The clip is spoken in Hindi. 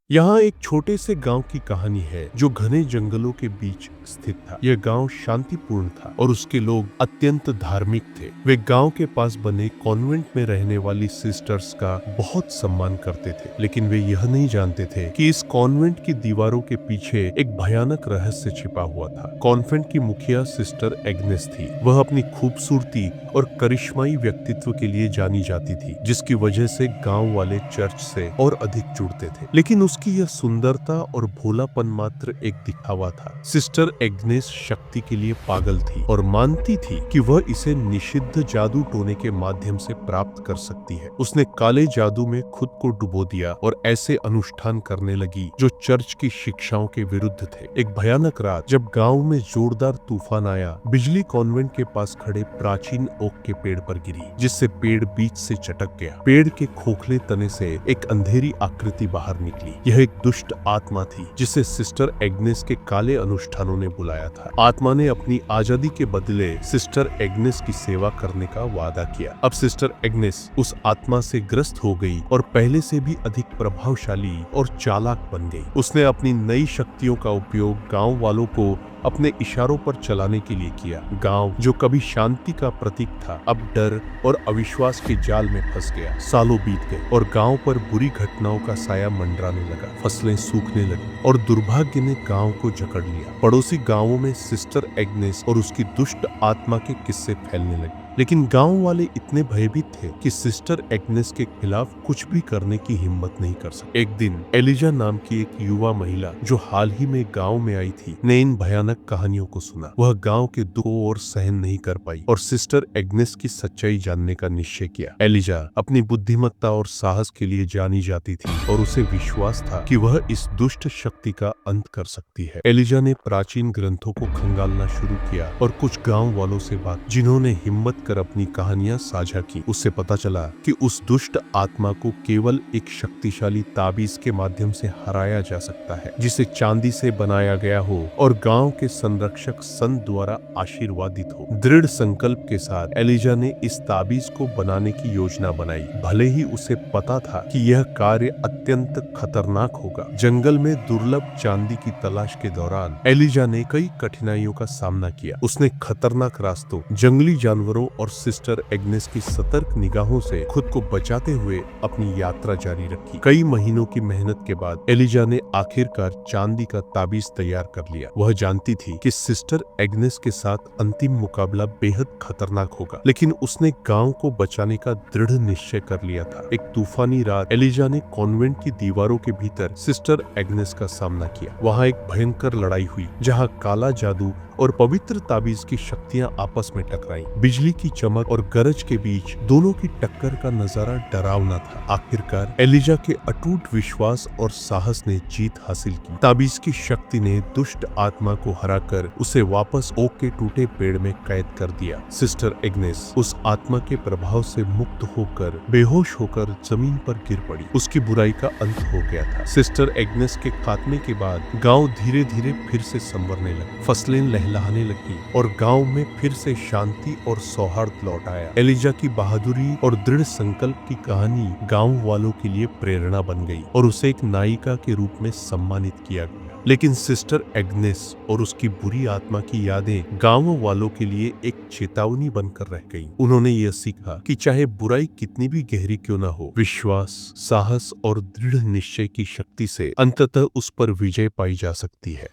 यहाँ एक छोटे से गांव की कहानी है जो घने जंगलों के बीच स्थित था। यह गांव शांतिपूर्ण था और उसके लोग अत्यंत धार्मिक थे। वे गांव के पास बने कॉन्वेंट में रहने वाली सिस्टर्स का बहुत सम्मान करते थे, लेकिन वे यह नहीं जानते थे कि इस कॉन्वेंट की दीवारों के पीछे एक भयानक रहस्य छिपा हुआ था। कॉन्वेंट की मुखिया सिस्टर एग्नेस थी। वह अपनी खूबसूरती और करिश्माई व्यक्तित्व के लिए जानी जाती थी, जिसकी वजह से गांव वाले चर्च से और अधिक जुड़ते थे। लेकिन उसकी यह सुंदरता और भोलापन मात्र एक दिखावा था। सिस्टर एग्नेस शक्ति के लिए पागल थी और मानती थी कि वह इसे निषिद्ध जादू टोने के माध्यम से प्राप्त कर सकती है। उसने काले जादू में खुद को डुबो दिया और ऐसे अनुष्ठान करने लगी जो चर्च की शिक्षाओं के विरुद्ध थे। एक भयानक रात जब गांव में जोरदार तूफान आया, बिजली कॉन्वेंट के पास खड़े प्राचीन ओक के पेड़ पर गिरी, जिससे पेड़ बीच से चटक गया। पेड़ के खोखले तने से एक अंधेरी आकृति बाहर निकली। यह एक दुष्ट आत्मा थी जिसे सिस्टर एग्नेस के काले अनुष्ठानों ने बुलाया था। आत्मा ने अपनी आजादी के बदले सिस्टर एग्नेस की सेवा करने का वादा किया। अब सिस्टर एग्नेस उस आत्मा से ग्रस्त हो गई और पहले से भी अधिक प्रभावशाली और चालाक बन गई। उसने अपनी नई शक्तियों का उपयोग गांव वालों को अपने इशारों पर चलाने के लिए किया। गांव जो कभी शांति का प्रतीक था, अब डर और अविश्वास के जाल में फंस गया। सालों बीत गए और गांव पर बुरी घटनाओं का साया मंडराने लगा। फसलें सूखने लगी और दुर्भाग्य ने गांव को जकड़ लिया। पड़ोसी गांवों में सिस्टर एग्नेस और उसकी दुष्ट आत्मा के किस्से फैलने लगे। लेकिन गांव वाले इतने भयभीत थे कि सिस्टर एग्नेस के खिलाफ कुछ भी करने की हिम्मत नहीं कर सके। एक दिन एलिजा नाम की एक युवा महिला जो हाल ही में गांव में आई थी, ने इन भयानक कहानियों को सुना। वह गांव के दुखों और सहन नहीं कर पाई और सिस्टर एग्नेस की सच्चाई जानने का निश्चय किया। एलिजा अपनी बुद्धिमत्ता और साहस के लिए जानी जाती थी और उसे विश्वास था कि वह इस दुष्ट शक्ति का अंत कर सकती है। एलिजा ने प्राचीन ग्रंथों को खंगालना शुरू किया और कुछ गांव वालों से बात, जिन्होंने हिम्मत कर अपनी कहानियां साझा की। उससे पता चला कि उस दुष्ट आत्मा को केवल एक शक्तिशाली ताबीज के माध्यम से हराया जा सकता है, जिसे चांदी से बनाया गया हो और गांव के संरक्षक संत द्वारा आशीर्वादित हो। दृढ़ संकल्प के साथ एलिजा ने इस ताबीज को बनाने की योजना बनाई, भले ही उसे पता था कि यह कार्य अत्यंत खतरनाक होगा। जंगल में दुर्लभ चांदी की तलाश के दौरान एलिजा ने कई कठिनाइयों का सामना किया। उसने खतरनाक रास्तों, जंगली जानवरों और सिस्टर एग्नेस की सतर्क निगाहों से खुद को बचाते हुए अपनी यात्रा जारी रखी। कई महीनों की मेहनत के बाद एलिजा ने आखिरकार चांदी का ताबीज तैयार कर लिया। वह जानती थी कि सिस्टर एग्नेस के साथ अंतिम मुकाबला बेहद खतरनाक होगा, लेकिन उसने गांव को बचाने का दृढ़ निश्चय कर लिया था। एक तूफानी रात एलिजा ने कॉन्वेंट की दीवारों के भीतर सिस्टर एग्नेस का सामना किया। वहां एक भयंकर लड़ाई हुई जहां काला जादू और पवित्र ताबीज की शक्तियां आपस में टकराई। बिजली की चमक और गरज के बीच दोनों की टक्कर का नजारा डरावना था। आखिरकार एलिजा के अटूट विश्वास और साहस ने जीत हासिल की। ताबीज की शक्ति ने दुष्ट आत्मा को हराकर उसे वापस ओक के टूटे पेड़ में कैद कर दिया। सिस्टर एग्नेस उस आत्मा के प्रभाव से मुक्त होकर बेहोश होकर जमीन पर गिर पड़ी। उसकी बुराई का अंत हो गया था। सिस्टर एग्नेस के खात्मे के बाद गांव धीरे धीरे फिर से संवरने लगा। फसलें लहलहाने लगी और गांव में फिर से शांति और सौहार्द लौट आया। एलिजा की बहादुरी और दृढ़ संकल्प की कहानी गांव वालों के लिए प्रेरणा बन गई और उसे एक नायिका के रूप में सम्मानित किया गया। लेकिन सिस्टर एग्नेस और उसकी बुरी आत्मा की यादें गांव वालों के लिए एक चेतावनी बनकर रह गईं। उन्होंने यह सीखा कि चाहे बुराई कितनी भी गहरी क्यों न हो, विश्वास, साहस और दृढ़ निश्चय की शक्ति से अंततः उस पर विजय पाई जा सकती है।